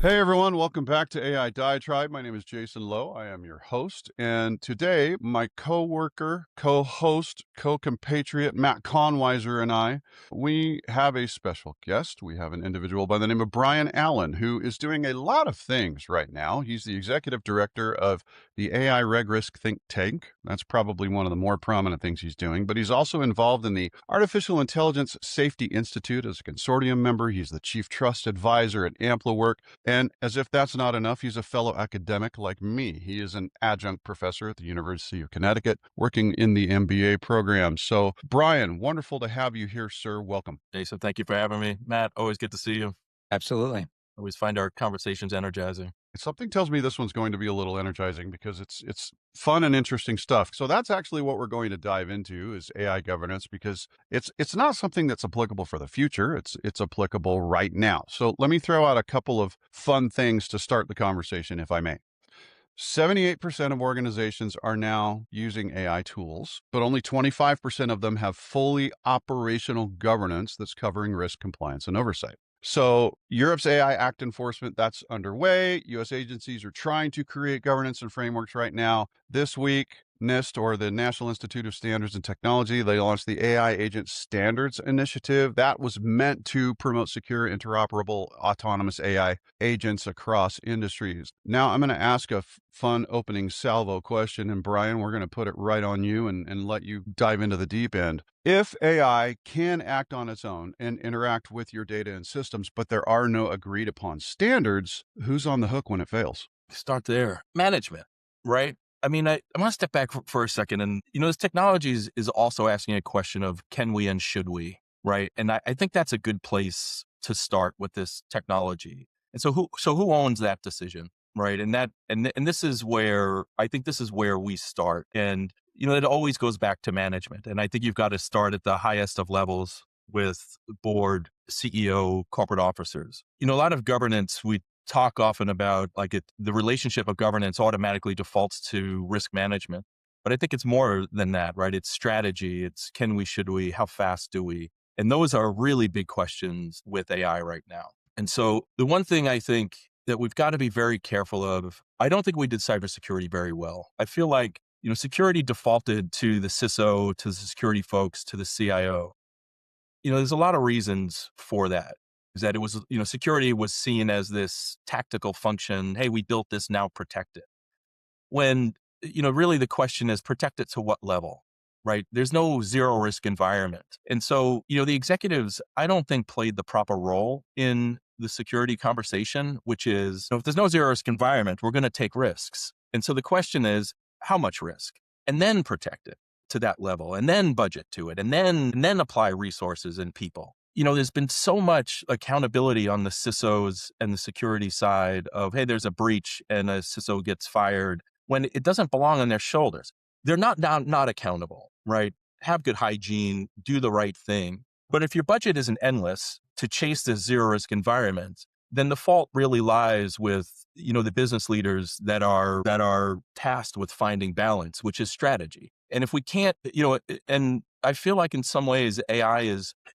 Hey everyone, welcome back to AI Diatribe. My name is Jason Lowe. I am your host. And today, my co-worker, co-host, co-compatriot Matt Konwiser and I, we have a special guest. We have an individual by the name of Brian Allen, who is doing a lot of things right now. He's the executive director of the AI RegRisk Think Tank. That's probably one of the more prominent things he's doing, but he's also involved in the Artificial Intelligence Safety Institute as a consortium member. He's the chief trust advisor at AmpliWork. And as if that's not enough, he's a fellow academic like me. He is an adjunct professor at the University of Connecticut, working in the MBA program. So, Brian, wonderful to have you here, sir. Welcome. Jason, thank you for having me. Matt, always good to see you. Absolutely. Always find our conversations energizing. Something tells me this one's going to be a little energizing because it's fun and interesting stuff. So that's actually what we're going to dive into is AI governance, because it's not something that's applicable for the future. It's applicable right now. So let me throw out a couple of fun things to start the conversation, if I may. 78% of organizations are now using AI tools, but only 25% of them have fully operational governance that's covering risk, compliance, and oversight. So Europe's AI Act enforcement, that's underway. U.S. agencies are trying to create governance and frameworks right now. This week, NIST, or the National Institute of Standards and Technology, they launched the AI Agent Standards Initiative. That was meant to promote secure, interoperable, autonomous AI agents across industries. Now, I'm going to ask a fun opening salvo question, and Brian, we're going to put it right on you and let you dive into the deep end. If AI can act on its own and interact with your data and systems, but there are no agreed upon standards, who's on the hook when it fails? Start there. Management, right? I mean, I want to step back for a second. And, this technology is also asking a question of can we and should we, right? And I think that's a good place to start with this technology. And so who owns that decision, right? And this is where, I think this is where we start. And, it always goes back to management. And I think you've got to start at the highest of levels with board, CEO, corporate officers. A lot of governance, we talk often about the relationship of governance automatically defaults to risk management. But I think it's more than that, right? It's strategy. It's can we, should we, how fast do we? And those are really big questions with AI right now. And so the one thing I think that we've got to be very careful of, I don't think we did cybersecurity very well. I feel like, security defaulted to the CISO, to the security folks, to the CIO. There's a lot of reasons for that. Is that it was, security was seen as this tactical function. Hey, we built this, now protect it. When, really the question is protect it to what level, right? There's no zero risk environment. And so, the executives, I don't think played the proper role in the security conversation, which is, if there's no zero risk environment, we're going to take risks. And so the question is, how much risk? And then protect it to that level, and then budget to it, and then apply resources and people. There's been so much accountability on the CISOs and the security side of, hey, there's a breach and a CISO gets fired when it doesn't belong on their shoulders. They're not accountable, right? Have good hygiene, do the right thing. But if your budget isn't endless to chase this zero risk environment, then the fault really lies with, the business leaders that are tasked with finding balance, which is strategy. And if we can't, and I feel like in some ways AI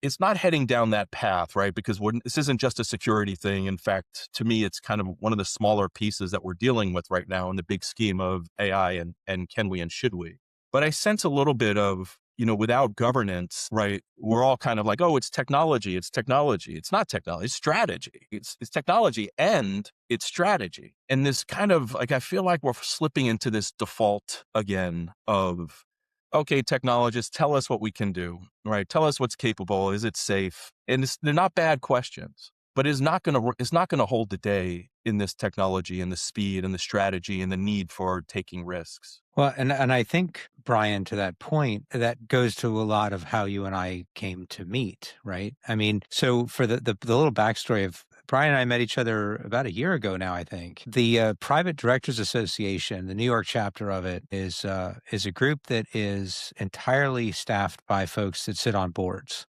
it's not heading down that path, right? Because this isn't just a security thing. In fact, to me, it's kind of one of the smaller pieces that we're dealing with right now in the big scheme of AI and can we and should we. But I sense a little bit of, without governance, right? We're all kind of like, oh, it's technology. It's technology. It's not technology. It's strategy. It's technology and it's strategy. And this kind of I feel like we're slipping into this default again of, okay, technologists, tell us what we can do, right? Tell us what's capable. Is it safe? And they're not bad questions, but it's not going to hold the day in this technology and the speed and the strategy and the need for taking risks. Well, and I think, Brian, to that point, that goes to a lot of how you and I came to meet, right? I mean, so for the little backstory of Brian and I met each other about a year ago now, I think. The Private Directors Association, the New York chapter of it, is a group that is entirely staffed by folks that sit on boards.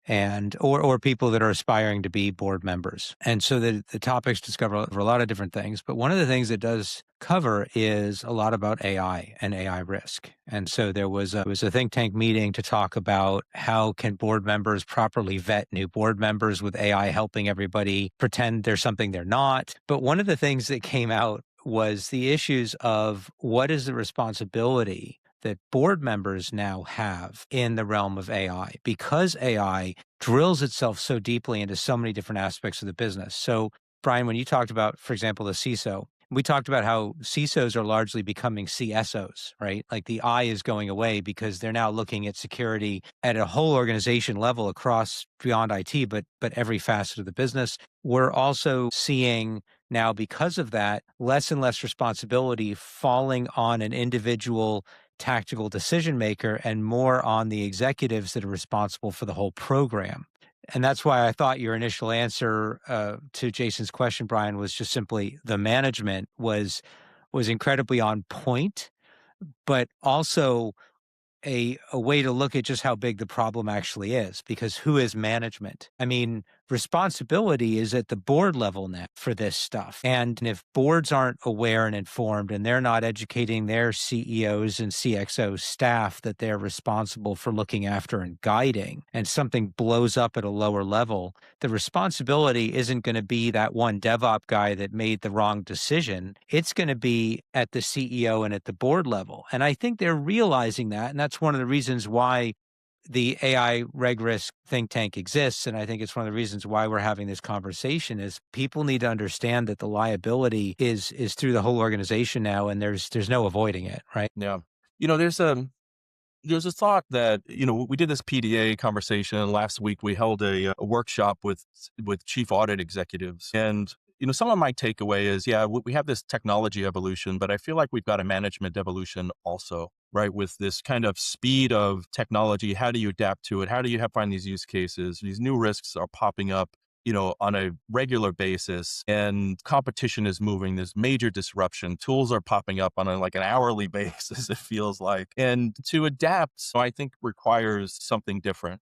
or people that are aspiring to be board members. And so the topics discover a lot of different things. But one of the things it does cover is a lot about AI and AI risk. And so there was a think tank meeting to talk about how can board members properly vet new board members with AI helping everybody pretend they're something they're not. But one of the things that came out was the issues of what is the responsibility that board members now have in the realm of AI, because AI drills itself so deeply into so many different aspects of the business. So, Brian, when you talked about, for example, the CISO, we talked about how CISOs are largely becoming CSOs, right? Like the I is going away because they're now looking at security at a whole organization level across beyond IT, but every facet of the business. We're also seeing now, because of that, less and less responsibility falling on an individual tactical decision maker and more on the executives that are responsible for the whole program. And that's why I thought your initial answer to Jason's question, Brian, was just simply the management was incredibly on point, but also a way to look at just how big the problem actually is, because who is management? I mean, responsibility is at the board level now for this stuff. And if boards aren't aware and informed and they're not educating their CEOs and CXO staff that they're responsible for looking after and guiding, and something blows up at a lower level, the responsibility isn't going to be that one DevOps guy that made the wrong decision. It's going to be at the CEO and at the board level. And I think they're realizing that. And that's one of the reasons why the AI RegRisk Think Tank exists. And I think it's one of the reasons why we're having this conversation is people need to understand that the liability is through the whole organization now, and there's no avoiding it, right? Yeah. There's a thought that, we did this PDA conversation, and last week we held a workshop with chief audit executives. And, some of my takeaway is, we have this technology evolution, but I feel like we've got a management evolution also, right? With this kind of speed of technology, how do you adapt to it? How do you find these use cases? These new risks are popping up, on a regular basis, and competition is moving. There's major disruption. Tools are popping up on an hourly basis, it feels like. And to adapt, I think requires something different.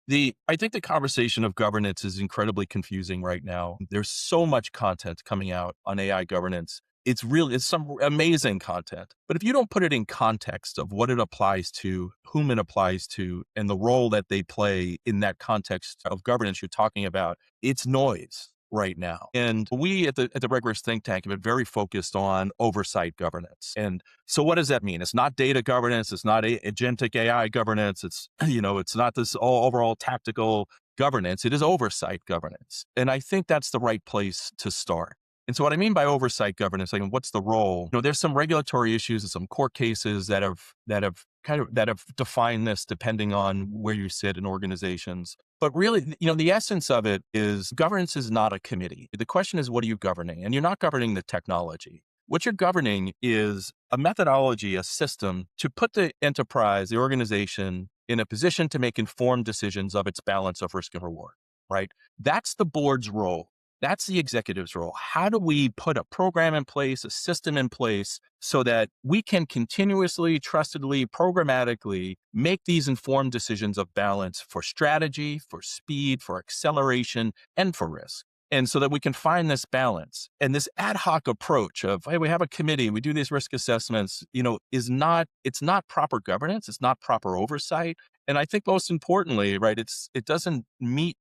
I think the conversation of governance is incredibly confusing right now. There's so much content coming out on AI governance. It's some amazing content. But if you don't put it in context of what it applies to, whom it applies to, and the role that they play in that context of governance you're talking about, it's noise right now. And we at the RegRisk Think Tank have been very focused on oversight governance. And so what does that mean? It's not data governance. It's not agentic AI governance. It's, it's not this overall tactical governance. It is oversight governance. And I think that's the right place to start. And so what I mean by oversight governance, what's the role? There's some regulatory issues and some court cases that have defined this depending on where you sit in organizations. But really, the essence of it is governance is not a committee. The question is, what are you governing? And you're not governing the technology. What you're governing is a methodology, a system to put the enterprise, the organization, in a position to make informed decisions of its balance of risk and reward, right? That's the board's role. That's the executive's role. How do we put a program in place, a system in place, so that we can continuously, trustedly, programmatically make these informed decisions of balance for strategy, for speed, for acceleration, and for risk? And so that we can find this balance. And this ad hoc approach of, hey, we have a committee, we do these risk assessments, it's not proper governance. It's not proper oversight. And I think most importantly, right, it doesn't meet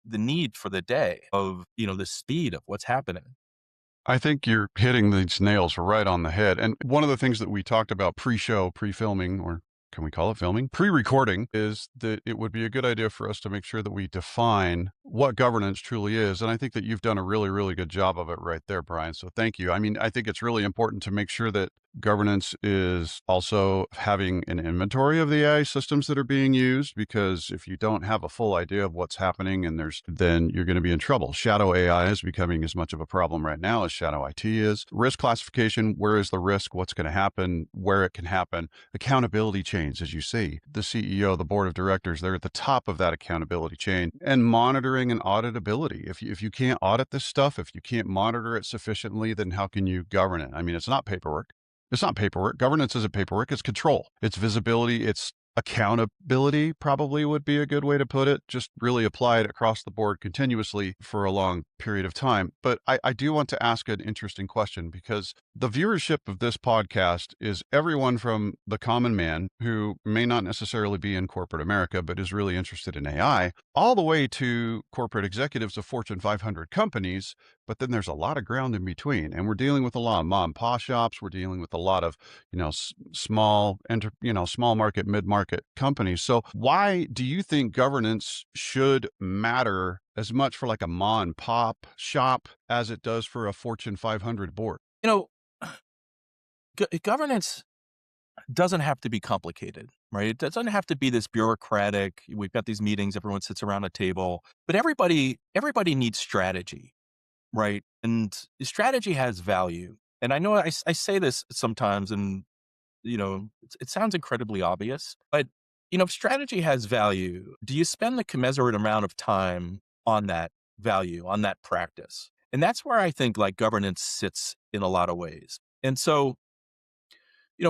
the need for the day of, the speed of what's happening. I think you're hitting these nails right on the head. And one of the things that we talked about pre-show, pre-filming, or can we call it filming? Pre-recording, is that it would be a good idea for us to make sure that we define what governance truly is. And I think that you've done a really, really good job of it right there, Brian. So thank you. I mean, I think it's really important to make sure that governance is also having an inventory of the AI systems that are being used, because if you don't have a full idea of what's happening, then you're going to be in trouble. Shadow AI is becoming as much of a problem right now as shadow IT is. Risk classification, where is the risk? What's going to happen? Where it can happen? Accountability chains, as you see. The CEO, the board of directors, they're at the top of that accountability chain. And monitoring and auditability. If you can't audit this stuff, if you can't monitor it sufficiently, then how can you govern it? I mean, it's not paperwork. It's not paperwork. Governance isn't paperwork. It's control. It's visibility. It's accountability probably would be a good way to put it. Just really apply it across the board continuously for a long period of time. But I do want to ask an interesting question, because the viewership of this podcast is everyone from the common man who may not necessarily be in corporate America, but is really interested in AI, all the way to corporate executives of Fortune 500 companies. But then there's a lot of ground in between. And we're dealing with a lot of mom and pop shops. We're dealing with a lot of, small market, mid-market companies. So why do you think governance should matter as much for like a mom and pop shop as it does for a Fortune 500 board? You know, governance doesn't have to be complicated, right? It doesn't have to be this bureaucratic. We've got these meetings, everyone sits around a table, but everybody needs strategy, right? And strategy has value. And I know I say this sometimes, and it sounds incredibly obvious, but if strategy has value, do you spend the commensurate amount of time on that value, on that practice? And that's where I think like governance sits in a lot of ways. And so,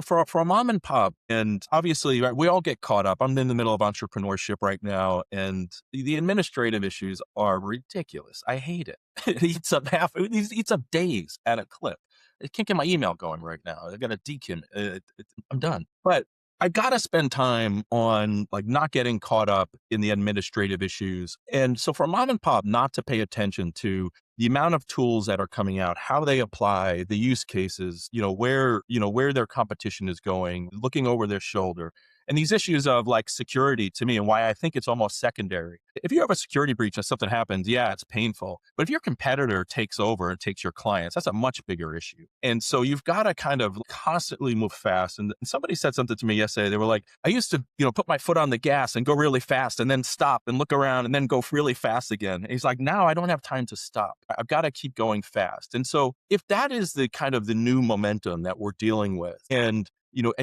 for a mom and pop, and obviously, right, we all get caught up. I'm in the middle of entrepreneurship right now, and the administrative issues are ridiculous. I hate it. It eats up days at a clip. I can't get my email going right now. I got to dekim. I'm done. But I got to spend time on like not getting caught up in the administrative issues. And so for mom and pop not to pay attention to the amount of tools that are coming out, how they apply, the use cases, where their competition is going, looking over their shoulder. And these issues of like security to me, and why I think it's almost secondary. If you have a security breach and something happens, yeah, it's painful. But if your competitor takes over and takes your clients, that's a much bigger issue. And so you've got to kind of constantly move fast. And somebody said something to me yesterday. They were like, I used to, put my foot on the gas and go really fast and then stop and look around and then go really fast again. And he's like, now I don't have time to stop. I've got to keep going fast. And so if that is the kind of the new momentum that we're dealing with, and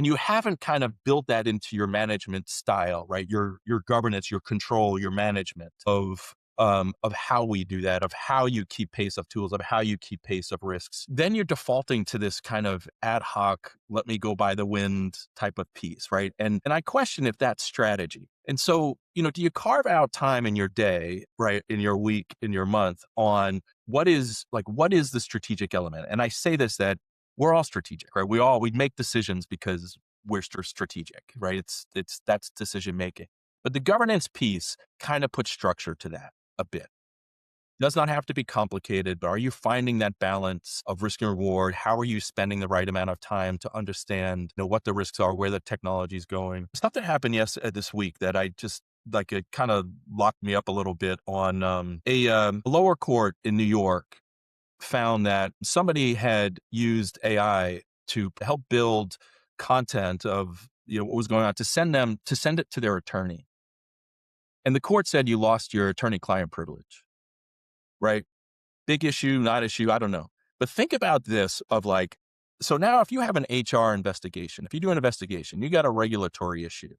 you haven't kind of built that into your management style, right? Your governance, your control, your management of how we do that, of how you keep pace of tools, of how you keep pace of risks. Then you're defaulting to this kind of ad hoc, let me go by the wind type of piece, right? And I question if that's strategy. And so, do you carve out time in your day, right, in your week, in your month, on what is the strategic element? And I say this, that we're all strategic, right? We make decisions because we're strategic, right? That's decision making. But the governance piece kind of puts structure to that a bit. It does not have to be complicated, but are you finding that balance of risk and reward? How are you spending the right amount of time to understand, what the risks are, where the technology is going? Something happened this week that I just it kind of locked me up a little bit on a lower court in New York found that somebody had used AI to help build content of what was going on to send it to their attorney. And the court said you lost your attorney-client privilege, right? Big issue, not issue, I don't know. But think about this of like, so now if you have an HR investigation, if you do an investigation, you got a regulatory issue,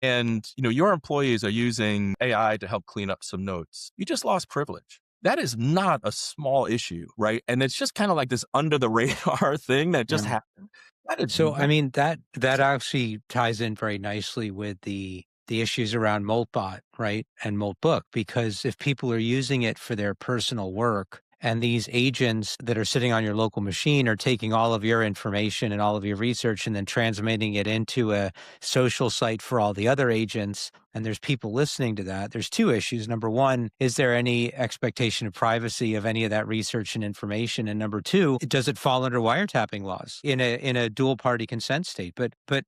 and your employees are using AI to help clean up some notes, you just lost privilege. That is not a small issue, right? And it's just kind of like this under the radar thing that just happened. So, I mean, that actually ties in very nicely with the issues around Moltbot, right? And Moltbook, because if people are using it for their personal work, and these agents that are sitting on your local machine are taking all of your information and all of your research and then transmitting it into a social site for all the other agents, and there's people listening to that, there's two issues. Number one, is there any expectation of privacy of any of that research and information? And number two, does it fall under wiretapping laws in a dual party consent state? But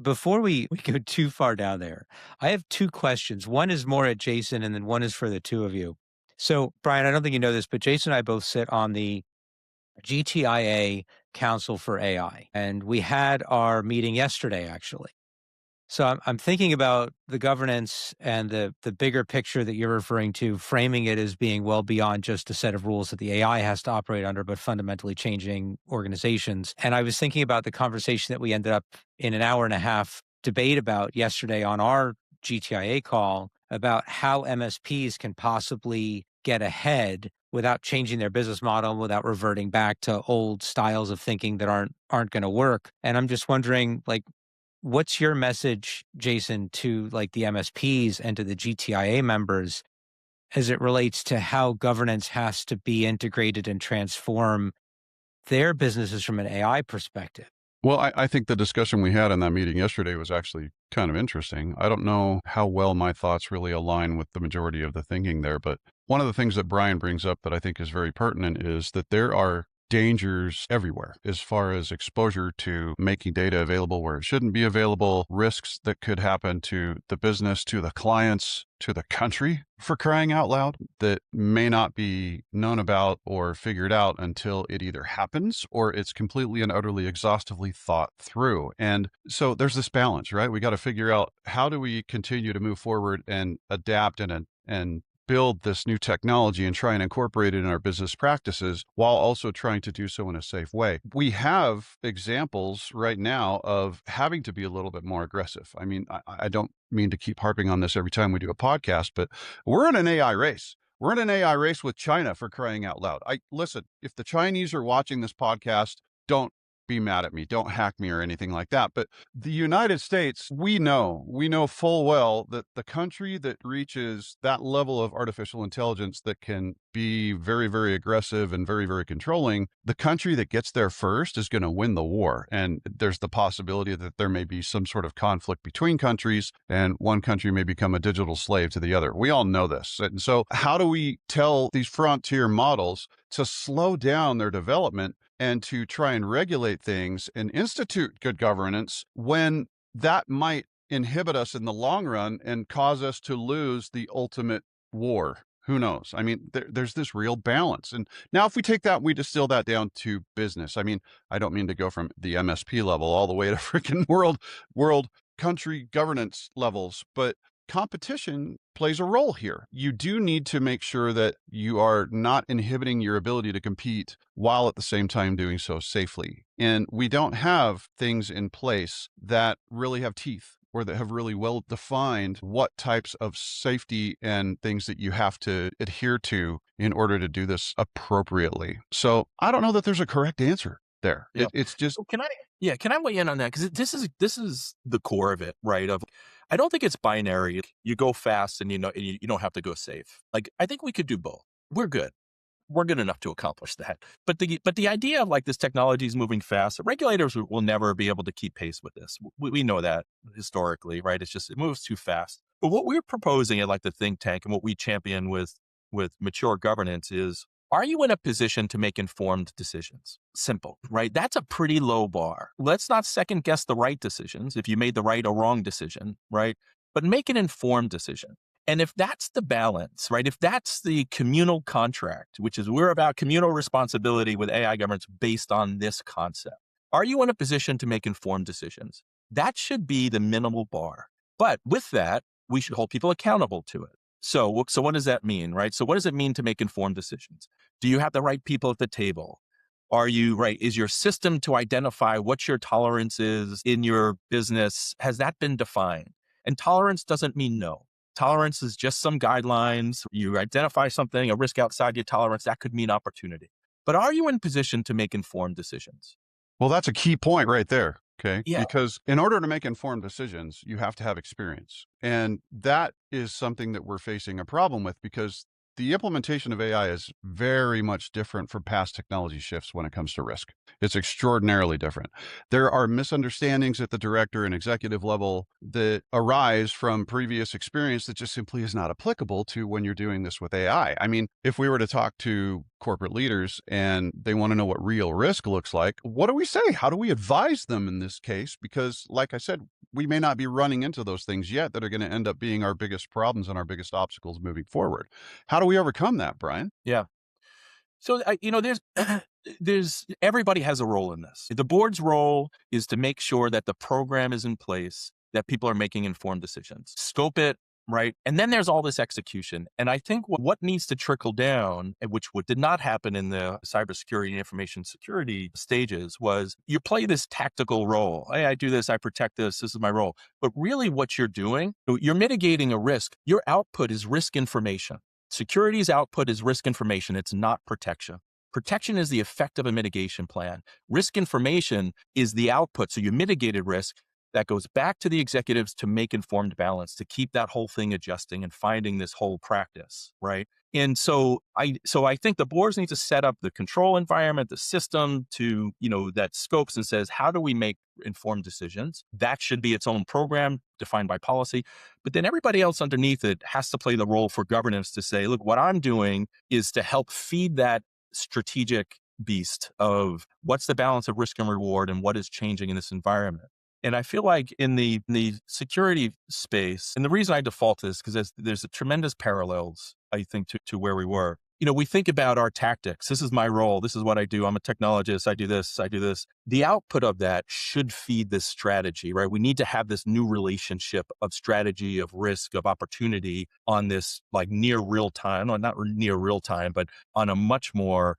before we go too far down there, I have two questions. One is more at Jason, and then one is for the two of you. So, Brian, I don't think you know this, but Jason and I both sit on the GTIA Council for AI, and we had our meeting yesterday, actually. So I'm thinking about the governance and the bigger picture that you're referring to, framing it as being well beyond just a set of rules that the AI has to operate under, but fundamentally changing organizations. And I was thinking about the conversation that we ended up in an hour and a half debate about yesterday on our GTIA call about how MSPs can possibly get ahead without changing their business model, without reverting back to old styles of thinking that aren't going to work. And I'm just wondering, like, what's your message, Jason, to like the MSPs and to the GTIA members as it relates to how governance has to be integrated and transform their businesses from an AI perspective? Well, I think the discussion we had in that meeting yesterday was actually kind of interesting. I don't know how well my thoughts really align with the majority of the thinking there, but one of the things that Brian brings up that I think is very pertinent is that there are dangers everywhere as far as exposure to making data available where it shouldn't be available, risks that could happen to the business, to the clients, to the country, for crying out loud, that may not be known about or figured out until it either happens or it's completely and utterly exhaustively thought through. And so there's this balance, right? We got to figure out, how do we continue to move forward and adapt and build this new technology and try and incorporate it in our business practices while also trying to do so in a safe way. We have examples right now of having to be a little bit more aggressive. I mean, I don't mean to keep harping on this every time we do a podcast, but we're in an AI race. We're in an AI race with China, for crying out loud. Listen, if the Chinese are watching this podcast, don't be mad at me. Don't hack me or anything like that. But the United States, we know full well that the country that reaches that level of artificial intelligence that can be very, very aggressive and very, very controlling, the country that gets there first is going to win the war. And there's the possibility that there may be some sort of conflict between countries and one country may become a digital slave to the other. We all know this. And so how do we tell these frontier models to slow down their development and to try and regulate things and institute good governance when that might inhibit us in the long run and cause us to lose the ultimate war? Who knows? I mean, there's this real balance. And now if we take that, we distill that down to business. I mean, I don't mean to go from the MSP level all the way to freaking world country governance levels, but competition plays a role here. You do need to make sure that you are not inhibiting your ability to compete while at the same time doing so safely. And we don't have things in place that really have teeth or that have really well defined what types of safety and things that you have to adhere to in order to do this appropriately. So I don't know that there's a correct answer there. Yeah. It's just, So can I weigh in on that? Because this is the core of it, right? I don't think it's binary. You go fast and you don't have to go safe. Like, I think we could do both. We're good. We're good enough to accomplish that. But the idea of like this technology is moving fast, regulators will never be able to keep pace with this. We know that historically, right? It's just, it moves too fast. But what we're proposing at like the think tank and what we champion with mature governance is, are you in a position to make informed decisions? Simple, right? That's a pretty low bar. Let's not second guess the right decisions if you made the right or wrong decision, right? But make an informed decision. And if that's the balance, right? If that's the communal contract, which is we're about communal responsibility with AI governance based on this concept, are you in a position to make informed decisions? That should be the minimal bar. But with that, we should hold people accountable to it. So what does that mean, right? So what does it mean to make informed decisions? Do you have the right people at the table? Are you right? Is your system to identify what your tolerance is in your business, has that been defined? And tolerance doesn't mean no. Tolerance is just some guidelines. You identify something, a risk outside your tolerance, that could mean opportunity. But are you in position to make informed decisions? well, that's a key point right there. Okay. Yeah. Because in order to make informed decisions, you have to have experience. And that is something that we're facing a problem with, because the implementation of AI is very much different from past technology shifts when it comes to risk. It's extraordinarily different. There are misunderstandings at the director and executive level that arise from previous experience that just simply is not applicable to when you're doing this with AI. I mean, if we were to talk to corporate leaders and they want to know what real risk looks like, what do we say? How do we advise them in this case? Because like I said, we may not be running into those things yet that are going to end up being our biggest problems and our biggest obstacles moving forward. How do we overcome that, Brian? Yeah. So, there's everybody has a role in this. The board's role is to make sure that the program is in place, that people are making informed decisions, scope it, right? And then there's all this execution. And I think what needs to trickle down, which did not happen in the cybersecurity and information security stages, was you play this tactical role. Hey, I do this, I protect this, this is my role. But really what you're doing, you're mitigating a risk. Your output is risk information. Security's output is risk information. It's not protection. Protection is the effect of a mitigation plan. Risk information is the output. So you mitigated risk. that goes back to the executives to make informed balance, to keep that whole thing adjusting and finding this whole practice, right? And so I think the boards need to set up the control environment, the system to, that scopes and says, how do we make informed decisions? That should be its own program defined by policy. But then everybody else underneath it has to play the role for governance to say, look, what I'm doing is to help feed that strategic beast of what's the balance of risk and reward and what is changing in this environment. And I feel like in the security space, and the reason I default to this because there's a tremendous parallels, I think, to where we were. We think about our tactics. This is my role. This is what I do. I'm a technologist. I do this. I do this. The output of that should feed this strategy, right? We need to have this new relationship of strategy, of risk, of opportunity on this like near real time, or not near real time, but on a much more,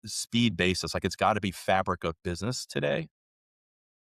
speed basis. Like it's got to be fabric of business today.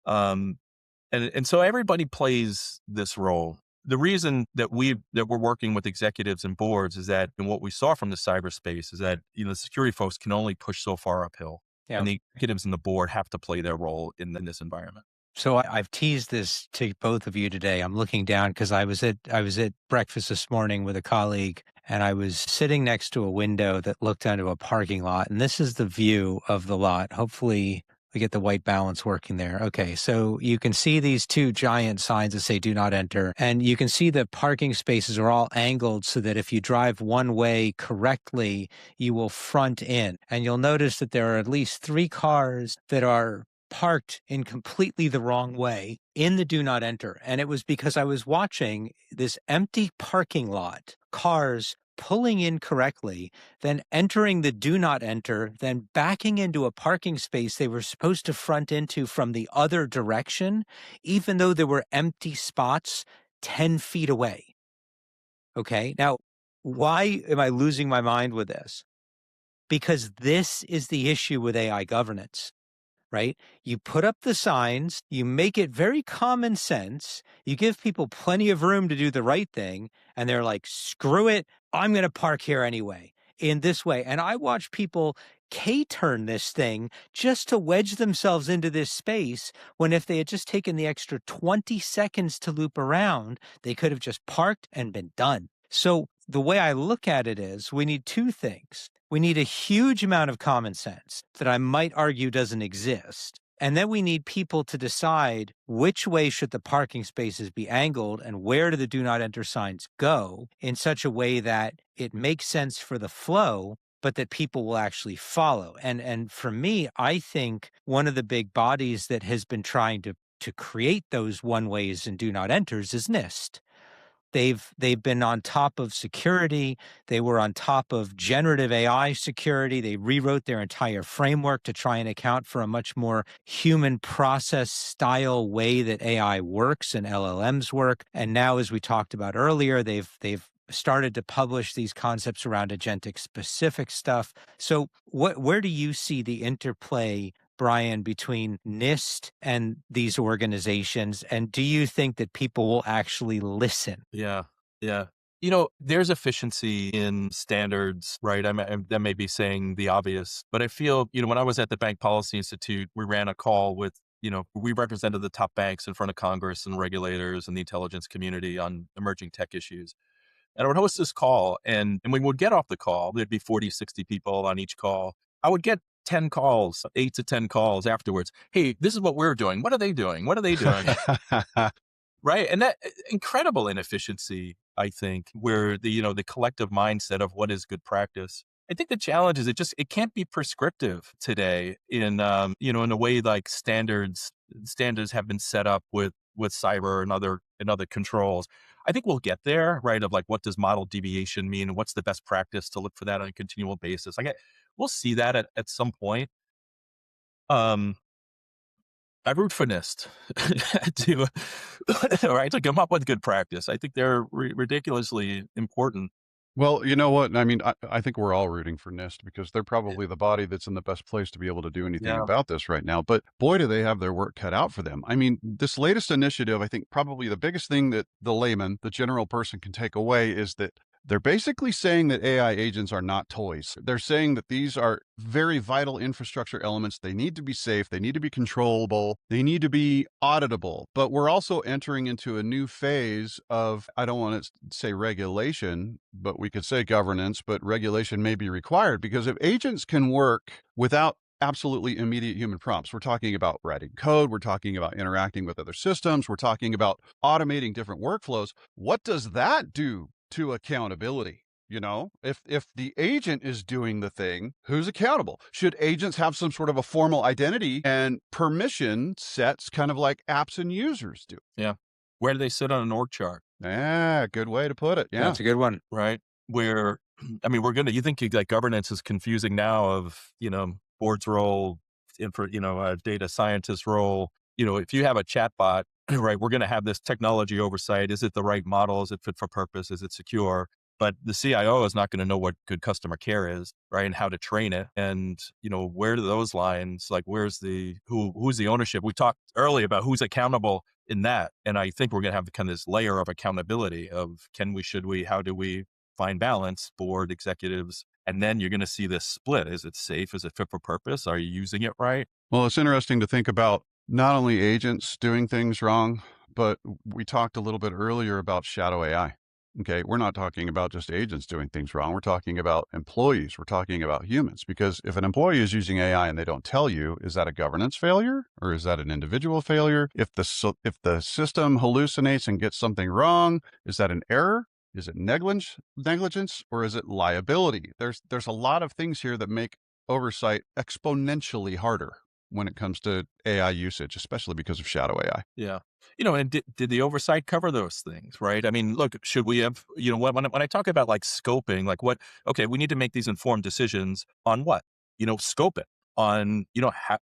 And so everybody plays this role. The reason that we're working with executives and boards is that, and what we saw from the cyberspace is that, the security folks can only push so far uphill, Yeah. and the executives and the board have to play their role in this environment. So I've teased this to both of you today. I'm looking down because I was at breakfast this morning with a colleague, and I was sitting next to a window that looked onto a parking lot. And this is the view of the lot. Hopefully we get the white balance working there. Okay, so you can see these two giant signs that say do not enter. And you can see the parking spaces are all angled so that if you drive one way correctly, you will front in. And you'll notice that there are at least 3 cars that are parked in completely the wrong way in the do not enter. And it was because I was watching this empty parking lot, cars pulling in correctly, then entering the do not enter, then backing into a parking space they were supposed to front into from the other direction, even though there were empty spots 10 feet away. Okay. Now, why am I losing my mind with this? Because this is the issue with AI governance. Right? You put up the signs, you make it very common sense, you give people plenty of room to do the right thing, and they're like, screw it, I'm going to park here anyway, in this way. And I watch people K-turn this thing just to wedge themselves into this space, when if they had just taken the extra 20 seconds to loop around, they could have just parked and been done. So the way I look at it is we need 2 things. We need a huge amount of common sense that I might argue doesn't exist. And then we need people to decide which way should the parking spaces be angled and where do the do not enter signs go in such a way that it makes sense for the flow, but that people will actually follow. And for me, I think one of the big bodies that has been trying to create those one ways and do not enters is NIST. They've been on top of security. They were on top of generative AI security. They rewrote their entire framework to try and account for a much more human process style way that AI works and LLMs work. And now, as we talked about earlier, they've started to publish these concepts around agentic specific stuff. So where do you see the interplay, Brian, between NIST and these organizations? And do you think that people will actually listen? Yeah. There's efficiency in standards, right? That may be saying the obvious, but I feel, when I was at the Bank Policy Institute, we ran a call with, we represented the top banks in front of Congress and regulators and the intelligence community on emerging tech issues. And I would host this call, and we would get off the call. There'd be 40, 60 people on each call. I would get 10 calls, 8 to 10 calls afterwards. Hey, this is what we're doing. What are they doing? What are they doing? Right. And that incredible inefficiency, I think, where the collective mindset of what is good practice. I think the challenge is it can't be prescriptive today in a way like standards have been set up with cyber and other controls. I think we'll get there, right? Of like, what does model deviation mean? What's the best practice to look for that on a continual basis? We'll see that at some point. I root for NIST to come up with good practice. I think they're ridiculously important. Well, you know what? I mean, I think we're all rooting for NIST because they're probably the body that's in the best place to be able to do anything about this right now. But boy, do they have their work cut out for them. I mean, this latest initiative, I think probably the biggest thing that the layman, the general person can take away is that They're basically saying that AI agents are not toys. They're saying that these are very vital infrastructure elements. They need to be safe. They need to be controllable. They need to be auditable. But we're also entering into a new phase of, I don't want to say regulation, but we could say governance, but regulation may be required, because if agents can work without absolutely immediate human prompts, we're talking about writing code, we're talking about interacting with other systems, we're talking about automating different workflows. What does that do to accountability? You know, if the agent is doing the thing, who's accountable? Should agents have some sort of a formal identity and permission sets, kind of like apps and users do? Yeah. Where do they sit on an org chart? Yeah, good way to put it. Yeah. That's a good one. Right. Where, I mean, you think that governance is confusing now of, board's role, a data scientist role. If you have a chatbot, right, we're going to have this technology oversight. Is it the right model? Is it fit for purpose? Is it secure? But the CIO is not going to know what good customer care is, right? And how to train it. And, where do those lines, like, who's the ownership? We talked earlier about who's accountable in that. And I think we're going to have kind of this layer of accountability of can we, should we, how do we find balance, board, executives. And then you're going to see this split. Is it safe? Is it fit for purpose? Are you using it right? Well, it's interesting to think about not only agents doing things wrong, but we talked a little bit earlier about shadow AI. Okay, we're not talking about just agents doing things wrong. We're talking about employees. We're talking about humans. Because if an employee is using AI and they don't tell you, is that a governance failure or is that an individual failure? If the system hallucinates and gets something wrong, is that an error? Is it negligence, or is it liability? There's a lot of things here that make oversight exponentially harder when it comes to AI usage, especially because of shadow AI. Yeah. And did the oversight cover those things, right? I mean, look, should we have, when I talk about like scoping, like okay, we need to make these informed decisions on what? Scope it on,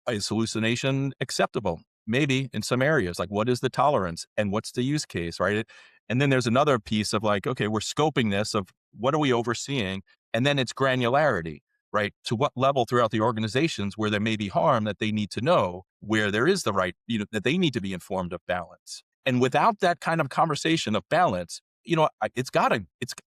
is hallucination acceptable? Maybe in some areas, like what is the tolerance and what's the use case, right? And then there's another piece of like, okay, we're scoping this of what are we overseeing? And then it's granularity, right? To what level throughout the organizations where there may be harm that they need to know, where there is the right, that they need to be informed of balance. And without that kind of conversation of balance, it's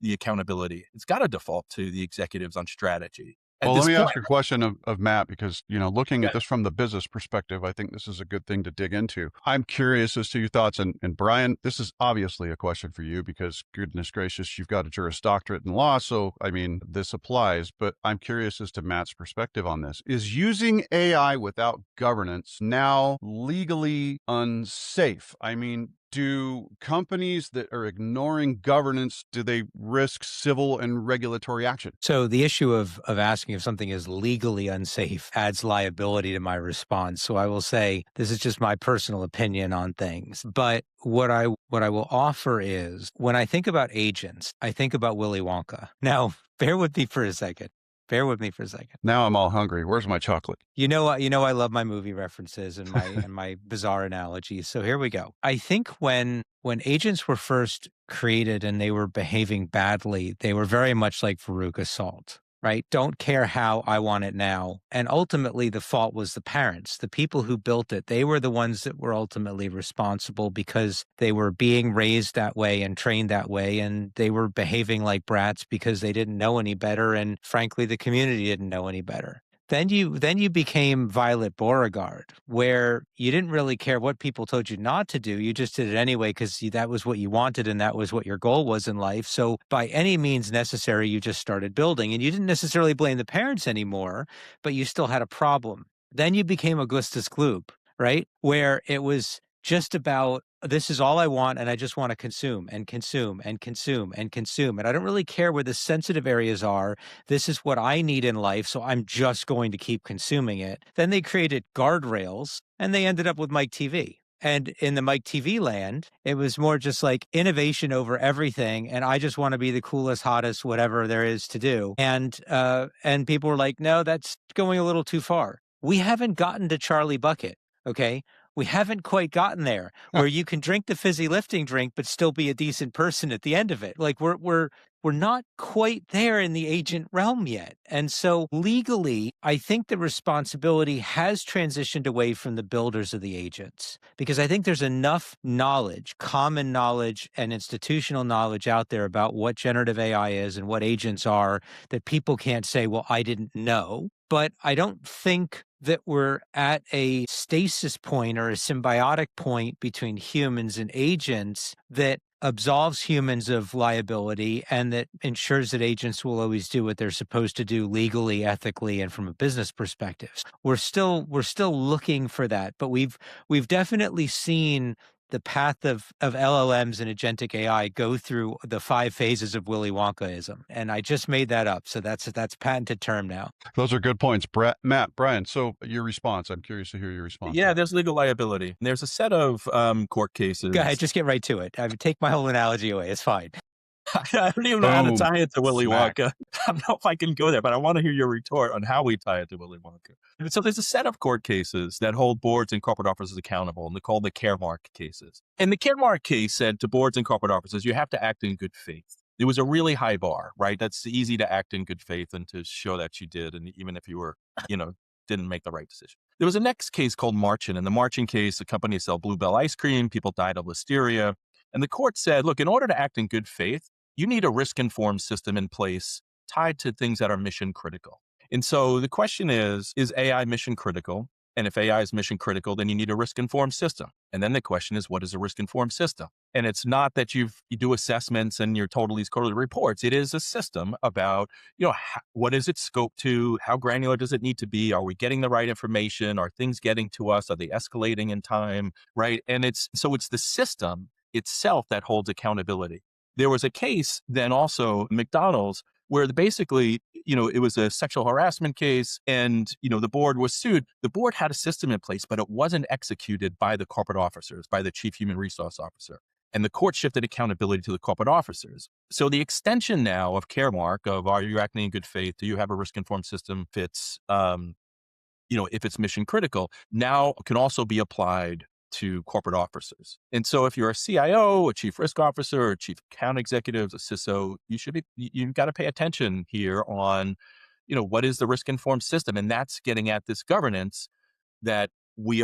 the accountability. It's got to default to the executives on strategy. Well, let me ask you a question of Matt, because, looking at this from the business perspective, I think this is a good thing to dig into. I'm curious as to your thoughts. And Brian, this is obviously a question for you because, goodness gracious, you've got a Juris Doctorate in law. So, I mean, this applies. But I'm curious as to Matt's perspective on this. Is using AI without governance now legally unsafe? I mean, do companies that are ignoring governance, do they risk civil and regulatory action? So the issue of asking if something is legally unsafe adds liability to my response. So I will say this is just my personal opinion on things. But what I will offer is when I think about agents, I think about Willy Wonka. Now, bear with me for a second. Now I'm all hungry. Where's my chocolate? I love my movie references and my bizarre analogies. So here we go. I think when agents were first created and they were behaving badly, they were very much like Veruca Salt, right? Don't care how, I want it now. And ultimately the fault was the parents, the people who built it. They were the ones that were ultimately responsible because they were being raised that way and trained that way. And they were behaving like brats because they didn't know any better. And frankly, the community didn't know any better. Then you became Violet Beauregard, where you didn't really care what people told you not to do. You just did it anyway because that was what you wanted and that was what your goal was in life. So by any means necessary, you just started building. And you didn't necessarily blame the parents anymore, but you still had a problem. Then you became Augustus Gloop, right? Where it was just about, this is all I want, and I just want to consume and consume and consume and consume. And I don't really care where the sensitive areas are. This is what I need in life, so I'm just going to keep consuming it. Then they created guardrails, and they ended up with Mike TV. And in the Mike TV land, it was more just like innovation over everything. And I just want to be the coolest, hottest, whatever there is to do. And people were like, no, that's going a little too far. We haven't gotten to Charlie Bucket, okay? We haven't quite gotten there where you can drink the fizzy lifting drink, but still be a decent person at the end of it. Like we're we're not quite there in the agent realm yet. And so legally, I think the responsibility has transitioned away from the builders of the agents, because I think there's enough knowledge, common knowledge and institutional knowledge out there about what generative AI is and what agents are, that people can't say, well, I didn't know. But I don't think that we're at a stasis point or a symbiotic point between humans and agents that absolves humans of liability and that ensures that agents will always do what they're supposed to do legally, ethically, and from a business perspective. We're still looking for that, but we've definitely seen the path of LLMs and agentic AI go through the 5 phases of Willy Wonkaism. And I just made that up. So that's patented term now. Those are good points. Matt, Brian, so your response. I'm curious to hear your response. Yeah, there's legal liability. There's a set of court cases. Go ahead, just get right to it. I would take my whole analogy away. It's fine. I don't even know how to tie it to Willy Wonka. I don't know if I can go there, but I want to hear your retort on how we tie it to Willy Wonka. So there's a set of court cases that hold boards and corporate officers accountable, and they're called the Caremark cases. And the Caremark case said to boards and corporate officers, you have to act in good faith. It was a really high bar, right? That's easy to act in good faith and to show that you did, and even if you were, didn't make the right decision. There was a next case called Marchin. In the Marchin case, the company sold Bluebell ice cream. People died of listeria. And the court said, look, in order to act in good faith, you need a risk-informed system in place tied to things that are mission critical. And so the question is AI mission critical? And if AI is mission critical, then you need a risk-informed system. And then the question is, what is a risk-informed system? And it's not that you do assessments and you're told these quarterly reports. It is a system about, what is its scope to? How granular does it need to be? Are we getting the right information? Are things getting to us? Are they escalating in time? Right? And it's the system itself that holds accountability. There was a case then also, McDonald's, where basically, it was a sexual harassment case and, the board was sued. The board had a system in place, but it wasn't executed by the corporate officers, by the chief human resource officer. And the court shifted accountability to the corporate officers. So the extension now of Caremark of, are you acting in good faith? Do you have a risk-informed system? If it's mission critical, now can also be applied to corporate officers. And so if you're a CIO, a chief risk officer, a chief account executive, a CISO, you've got to pay attention here on, what is the risk-informed system? And that's getting at this governance that we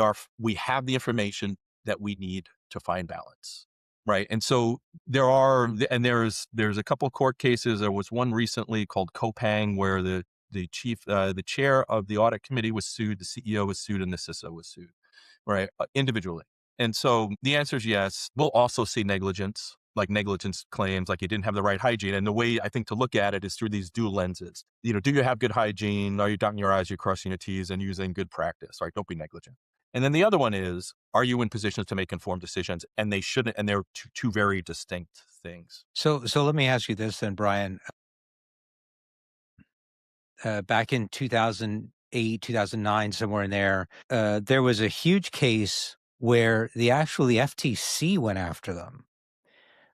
have the information that we need to find balance. Right. And so there's a couple of court cases. There was one recently called Copang where the chair of the audit committee was sued, the CEO was sued, and the CISO was sued. Right, individually. And so the answer is yes. We'll also see negligence claims, like you didn't have the right hygiene. And the way I think to look at it is through these dual lenses. Do you have good hygiene? Are you dotting your I's, you're crossing your T's, and using good practice? Right, don't be negligent. And then the other one is, are you in positions to make informed decisions? And they shouldn't, and they're two very distinct things. So let me ask you this then, Brian. Back in 2008, 2009, somewhere in there, there was a huge case where the FTC went after them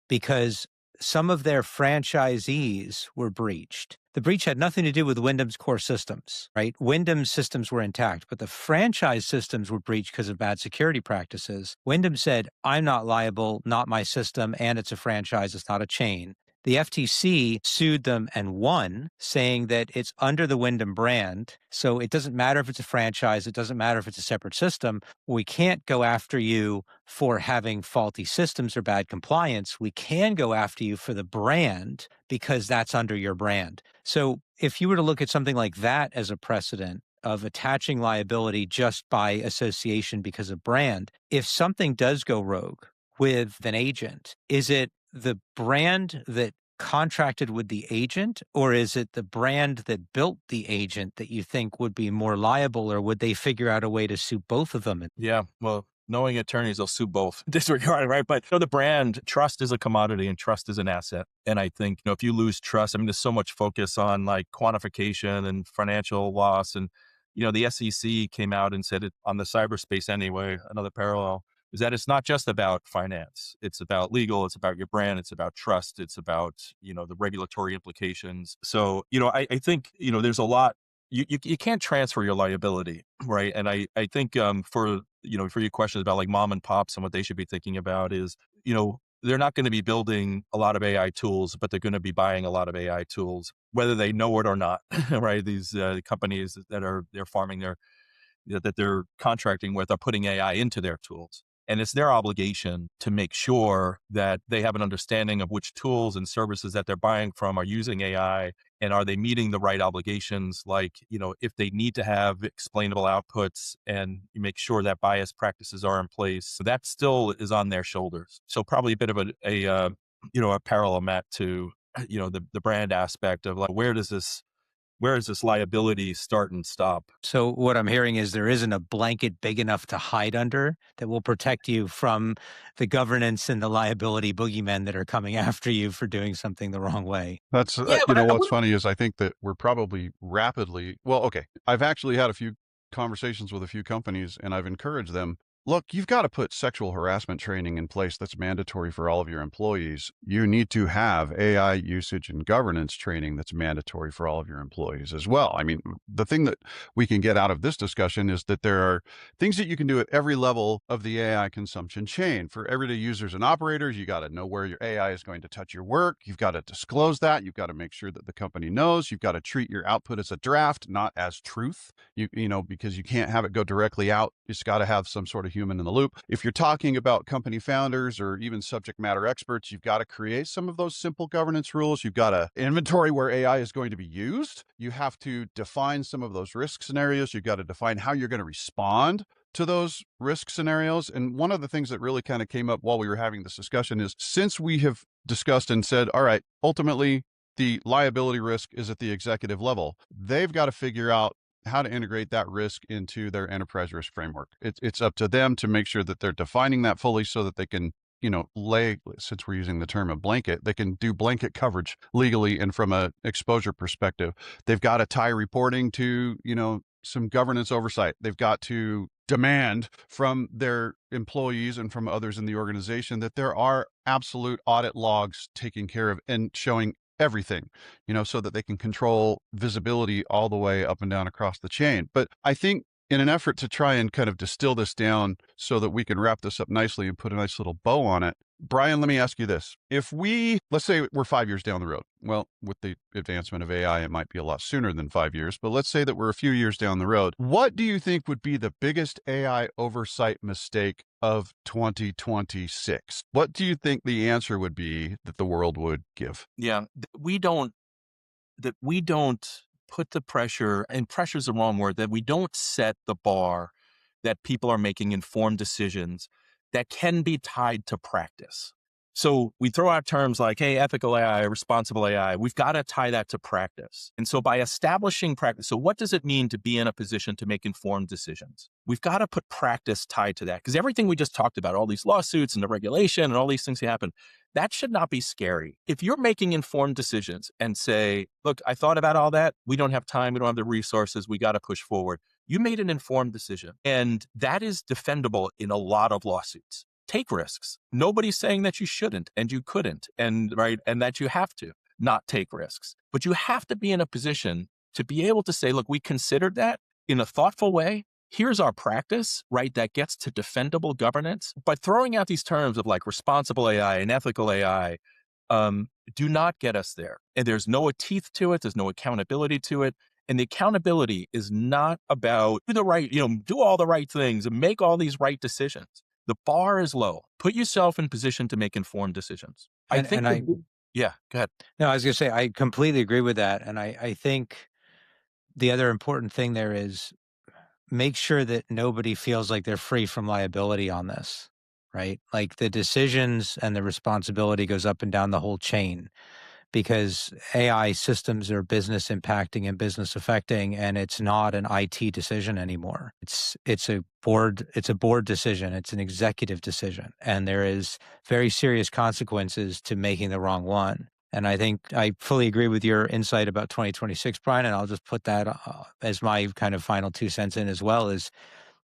because some of their franchisees were breached. The breach had nothing to do with Wyndham's core systems, right? Wyndham's systems were intact, but the franchise systems were breached because of bad security practices. Wyndham said, I'm not liable, not my system, and it's a franchise, it's not a chain. The FTC sued them and won, saying that it's under the Wyndham brand. So it doesn't matter if it's a franchise. It doesn't matter if it's a separate system. We can't go after you for having faulty systems or bad compliance. We can go after you for the brand because that's under your brand. So if you were to look at something like that as a precedent of attaching liability just by association because of brand, if something does go rogue with an agent, is it the brand that contracted with the agent, or is it the brand that built the agent that you think would be more liable, or would they figure out a way to sue both of them? Yeah, well, knowing attorneys, they'll sue both. Disregard, right? But the brand, trust is a commodity and trust is an asset. And I think, if you lose trust, there's so much focus on like quantification and financial loss. And, the SEC came out and said it on the cyberspace anyway, another parallel, is that it's not just about finance. It's about legal. It's about your brand. It's about trust. It's about, the regulatory implications. So, I think, there's a lot, you can't transfer your liability, right? And I think for your questions about like mom and pops and what they should be thinking about is, they're not going to be building a lot of AI tools, but they're going to be buying a lot of AI tools, whether they know it or not, right? These companies that they're farming that they're contracting with are putting AI into their tools. And it's their obligation to make sure that they have an understanding of which tools and services that they're buying from are using AI, and are they meeting the right obligations? Like, if they need to have explainable outputs, and you make sure that bias practices are in place. So that still is on their shoulders. So probably a bit of a parallel, Matt, to, the brand aspect of like, where does this liability start and stop? So what I'm hearing is there isn't a blanket big enough to hide under that will protect you from the governance and the liability boogeymen that are coming after you for doing something the wrong way. That's, Yeah, but I what's wouldn't. funny is I think that we're probably rapidly, well, okay, I've actually had a few conversations with a few companies and I've encouraged them, look, you've got to put sexual harassment training in place that's mandatory for all of your employees. You need to have AI usage and governance training that's mandatory for all of your employees as well. I mean, the thing that we can get out of this discussion is that there are things that you can do at every level of the AI consumption chain. For everyday users and operators, you got to know where your AI is going to touch your work. You've got to disclose that. You've got to make sure that the company knows. You've got to treat your output as a draft, not as truth. Because you can't have it go directly out. It's got to have some sort of human in the loop. If you're talking about company founders or even subject matter experts, you've got to create some of those simple governance rules. You've got to inventory where AI is going to be used. You have to define some of those risk scenarios. You've got to define how you're going to respond to those risk scenarios. And one of the things that really kind of came up while we were having this discussion is, since we have discussed and said, all right, ultimately the liability risk is at the executive level, they've got to figure out how to integrate that risk into their enterprise risk framework. It's up to them to make sure that they're defining that fully so that they can, since we're using the term of blanket, they can do blanket coverage legally and from a exposure perspective. They've got to tie reporting to, some governance oversight. They've got to demand from their employees and from others in the organization that there are absolute audit logs taken care of and showing everything, so that they can control visibility all the way up and down across the chain. But I think in an effort to try and kind of distill this down so that we can wrap this up nicely and put a nice little bow on it, Brian, let me ask you this. If let's say we're 5 years down the road. Well, with the advancement of AI, it might be a lot sooner than 5 years, but let's say that we're a few years down the road. What do you think would be the biggest AI oversight mistake of 2026? What do you think the answer would be that the world would give? Yeah, we don't put the pressure, and pressure is the wrong word, that we don't set the bar that people are making informed decisions that can be tied to practice. So we throw out terms like, hey, ethical AI, responsible AI. We've got to tie that to practice. And so by establishing practice, so what does it mean to be in a position to make informed decisions? We've got to put practice tied to that, because everything we just talked about, all these lawsuits and the regulation and all these things that happen, that should not be scary. If you're making informed decisions and say, look, I thought about all that. We don't have time. We don't have the resources. We got to push forward. You made an informed decision, and that is defendable in a lot of lawsuits. Take risks. Nobody's saying that you shouldn't and you couldn't, and that you have to not take risks. But you have to be in a position to be able to say, look, we considered that in a thoughtful way. Here's our practice, right? That gets to defendable governance. But throwing out these terms of like responsible AI and ethical AI do not get us there. And there's no teeth to it. There's no accountability to it. And the accountability is not about do all the right things and make all these right decisions. The bar is low. Put yourself in position to make informed decisions. Yeah, go ahead. No, I was going to say, I completely agree with that. And I think the other important thing there is make sure that nobody feels like they're free from liability on this, right? Like the decisions and the responsibility goes up and down the whole chain, because AI systems are business impacting and business affecting, and it's not an IT decision anymore. It's a board decision. It's an executive decision, and there is very serious consequences to making the wrong one. And I think I fully agree with your insight about 2026, Brian, and I'll just put that as my kind of final 2 cents in as well, is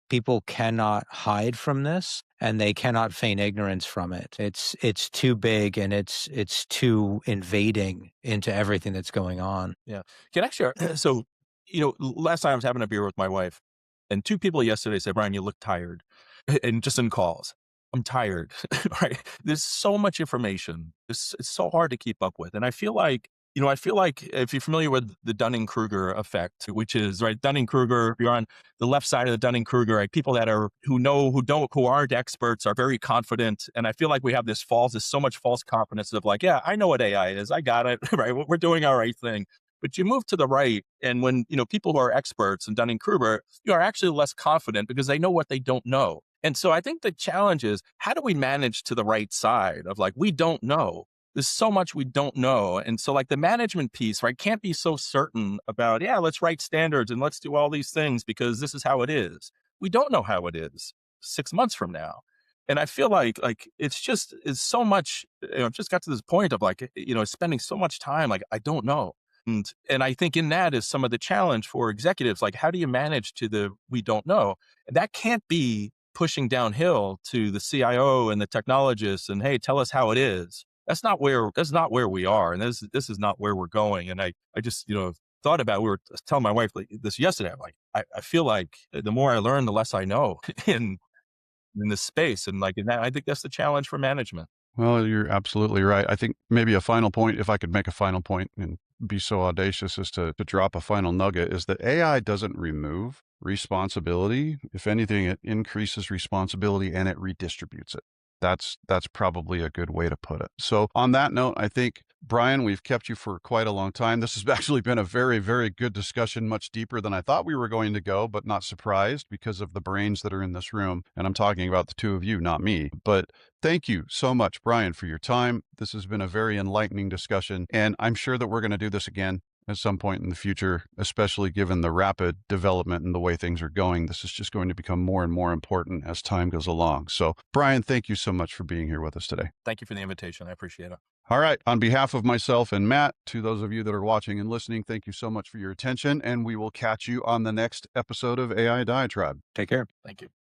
people cannot hide from this, and they cannot feign ignorance from it. It's too big, and it's too invading into everything that's going on. Yeah. Can I share? So, last time I was having a beer with my wife, and 2 people yesterday said, Brian, you look tired, and just in calls. I'm tired, right? There's so much information. It's so hard to keep up with. And I feel like, I feel like if you're familiar with the Dunning-Kruger effect, which is right, Dunning-Kruger, if you're on the left side of the Dunning-Kruger, right, people that are, who aren't experts are very confident. And I feel like we have there's so much false confidence of like, yeah, I know what AI is. I got it, right? We're doing our right thing. But you move to the right, and when, people who are experts in Dunning-Kruger, you are actually less confident because they know what they don't know. And so I think the challenge is, how do we manage to the right side of like, we don't know. There's so much we don't know. And so like the management piece, right, can't be so certain about, yeah, let's write standards and let's do all these things because this is how it is. We don't know how it is 6 months from now. And I feel like it's so much, I've just got to this point of like, spending so much time, like, I don't know. And I think in that is some of the challenge for executives. Like, how do you manage to the we don't know? And that can't be pushing downhill to the CIO and the technologists and, hey, tell us how it is. That's not where we are. And this is not where we're going. And I just, thought about, we were telling my wife like this yesterday. I'm like, I feel like the more I learn, the less I know in this space. And like in that, I think that's the challenge for management. Well, you're absolutely right. I think maybe a final point, if I could make a final point and be so audacious as to drop a final nugget, is that AI doesn't remove responsibility. If anything, it increases responsibility and it redistributes it. That's probably a good way to put it. So on that note, I think, Brian, we've kept you for quite a long time. This has actually been a very, very good discussion, much deeper than I thought we were going to go, but not surprised because of the brains that are in this room. And I'm talking about the two of you, not me. But thank you so much, Brian, for your time. This has been a very enlightening discussion, and I'm sure that we're going to do this again at some point in the future, especially given the rapid development and the way things are going. This is just going to become more and more important as time goes along. So, Brian, thank you so much for being here with us today. Thank you for the invitation. I appreciate it. All right. On behalf of myself and Matt, to those of you that are watching and listening, thank you so much for your attention, and we will catch you on the next episode of AI Diatribe. Take care. Thank you.